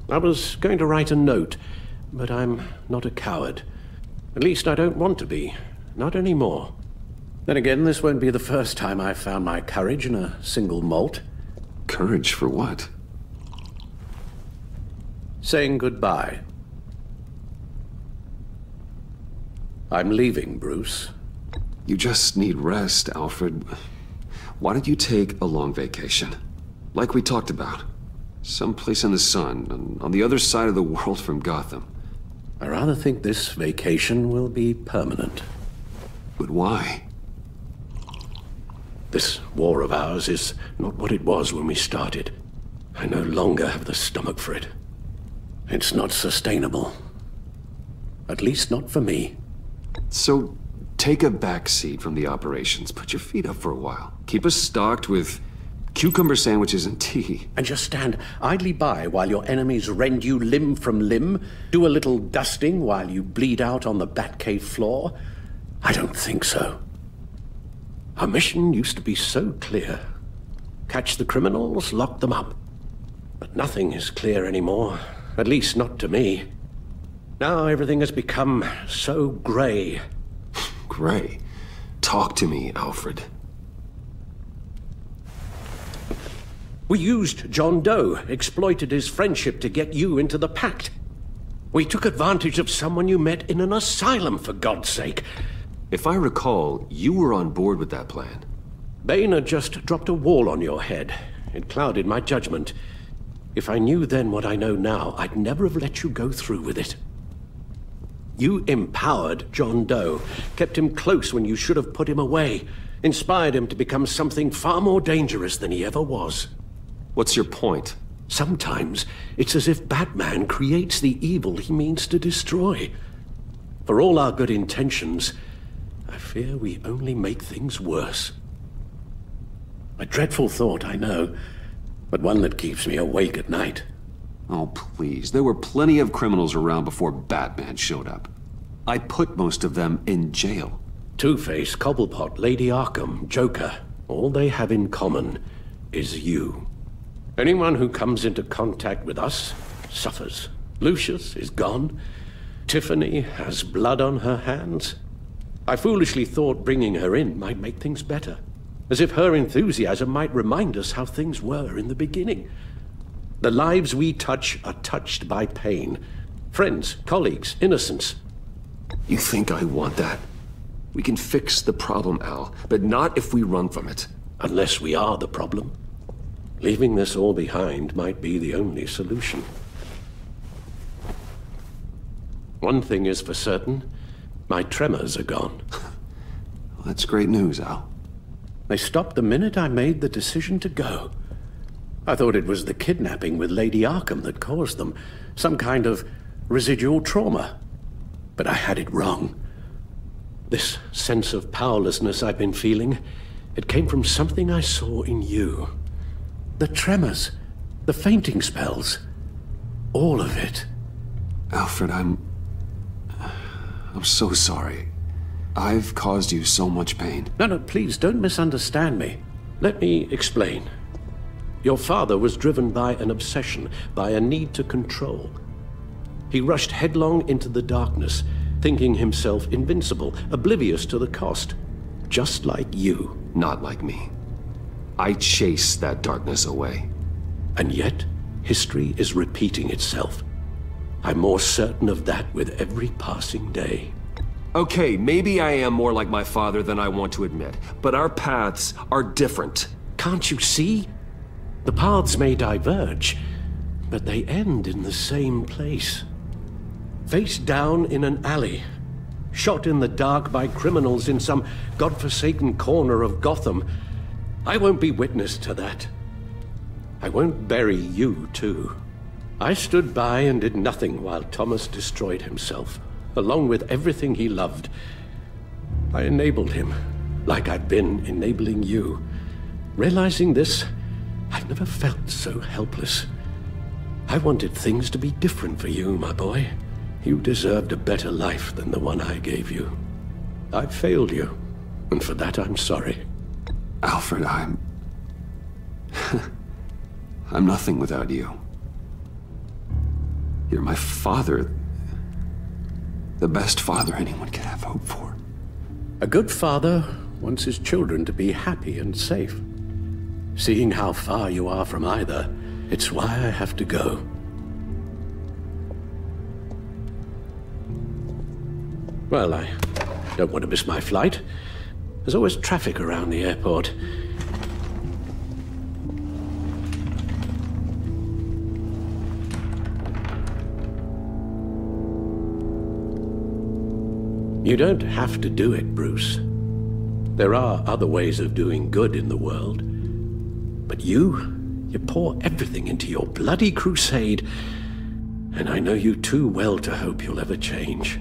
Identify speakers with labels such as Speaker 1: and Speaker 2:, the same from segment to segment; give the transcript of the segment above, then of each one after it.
Speaker 1: I was going to write a note, but I'm not a coward. At least I don't want to be. Not anymore. Then again, this won't be the first time I've found my courage in a single malt.
Speaker 2: Courage for what?
Speaker 1: Saying goodbye. I'm leaving, Bruce.
Speaker 2: You just need rest, Alfred. Why don't you take a long vacation? Like we talked about. Someplace in the sun, on the other side of the world from Gotham.
Speaker 1: I rather think this vacation will be permanent.
Speaker 2: But why?
Speaker 1: This war of ours is not what it was when we started. I no longer have the stomach for it. It's not sustainable. At least not for me.
Speaker 2: So, take a back seat from the operations. Put your feet up for a while. Keep us stocked with cucumber sandwiches and tea.
Speaker 1: And just stand idly by while your enemies rend you limb from limb? Do a little dusting while you bleed out on the Batcave floor? I don't think so. Our mission used to be so clear. Catch the criminals, lock them up. But nothing is clear anymore. At least not to me. Now everything has become so grey.
Speaker 2: Grey? Talk to me, Alfred.
Speaker 1: We used John Doe, exploited his friendship to get you into the pact. We took advantage of someone you met in an asylum, for God's sake.
Speaker 2: If I recall, you were on board with that plan.
Speaker 1: Boehner just dropped a wall on your head. It clouded my judgment. If I knew then what I know now, I'd never have let you go through with it. You empowered John Doe, kept him close when you should have put him away, inspired him to become something far more dangerous than he ever was.
Speaker 2: What's your point?
Speaker 1: Sometimes it's as if Batman creates the evil he means to destroy. For all our good intentions, I fear we only make things worse. A dreadful thought, I know, but one that keeps me awake at night.
Speaker 2: Oh, please. There were plenty of criminals around before Batman showed up. I put most of them in jail.
Speaker 1: Two-Face, Cobblepot, Lady Arkham, Joker, all they have in common is you. Anyone who comes into contact with us suffers. Lucius is gone. Tiffany has blood on her hands. I foolishly thought bringing her in might make things better. As if her enthusiasm might remind us how things were in the beginning. The lives we touch are touched by pain. Friends, colleagues, innocence.
Speaker 2: You think I want that? We can fix the problem, Al, but not if we run from it.
Speaker 1: Unless we are the problem. Leaving this all behind might be the only solution. One thing is for certain, my tremors are gone.
Speaker 2: Well, that's great news, Al.
Speaker 1: They stopped the minute I made the decision to go. I thought it was the kidnapping with Lady Arkham that caused them, some kind of residual trauma. But I had it wrong. This sense of powerlessness I've been feeling, it came from something I saw in you. The tremors, the fainting spells, all of it.
Speaker 2: Alfred, I'm so sorry. I've caused you so much pain.
Speaker 1: No, please don't misunderstand me. Let me explain. Your father was driven by an obsession, by a need to control. He rushed headlong into the darkness, thinking himself invincible, oblivious to the cost. Just like you.
Speaker 2: Not like me. I chased that darkness away.
Speaker 1: And yet, history is repeating itself. I'm more certain of that with every passing day.
Speaker 2: Okay, maybe I am more like my father than I want to admit, but our paths are different.
Speaker 1: Can't you see? The paths may diverge, but they end in the same place. Face down in an alley, shot in the dark by criminals in some godforsaken corner of Gotham. I won't be witness to that. I won't bury you, too. I stood by and did nothing while Thomas destroyed himself, along with everything he loved. I enabled him, like I've been enabling you. Realizing this, I've never felt so helpless. I wanted things to be different for you, my boy. You deserved a better life than the one I gave you. I failed you, and for that I'm sorry.
Speaker 2: Alfred, I'm nothing without you. You're my father. The best father anyone could have hope for.
Speaker 1: A good father wants his children to be happy and safe. Seeing how far you are from either, it's why I have to go. Well, I don't want to miss my flight. There's always traffic around the airport. You don't have to do it, Bruce. There are other ways of doing good in the world. But you pour everything into your bloody crusade, and I know you too well to hope you'll ever change.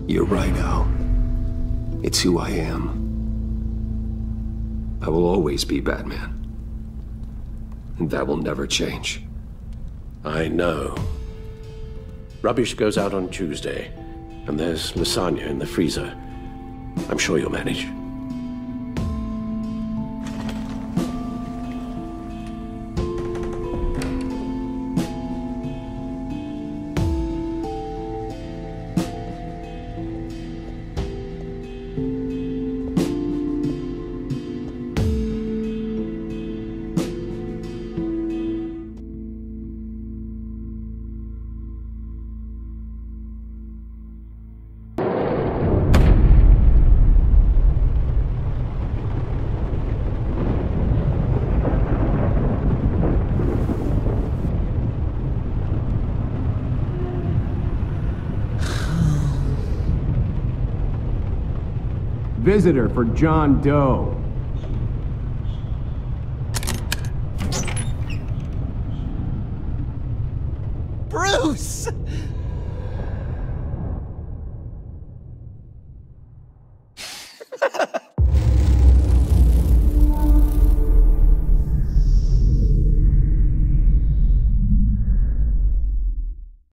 Speaker 2: You're right, Al. It's who I am. I will always be Batman. And that will never change.
Speaker 1: I know. Rubbish goes out on Tuesday, and there's lasagna in the freezer. I'm sure you'll manage.
Speaker 3: Visitor for John Doe.
Speaker 4: Bruce!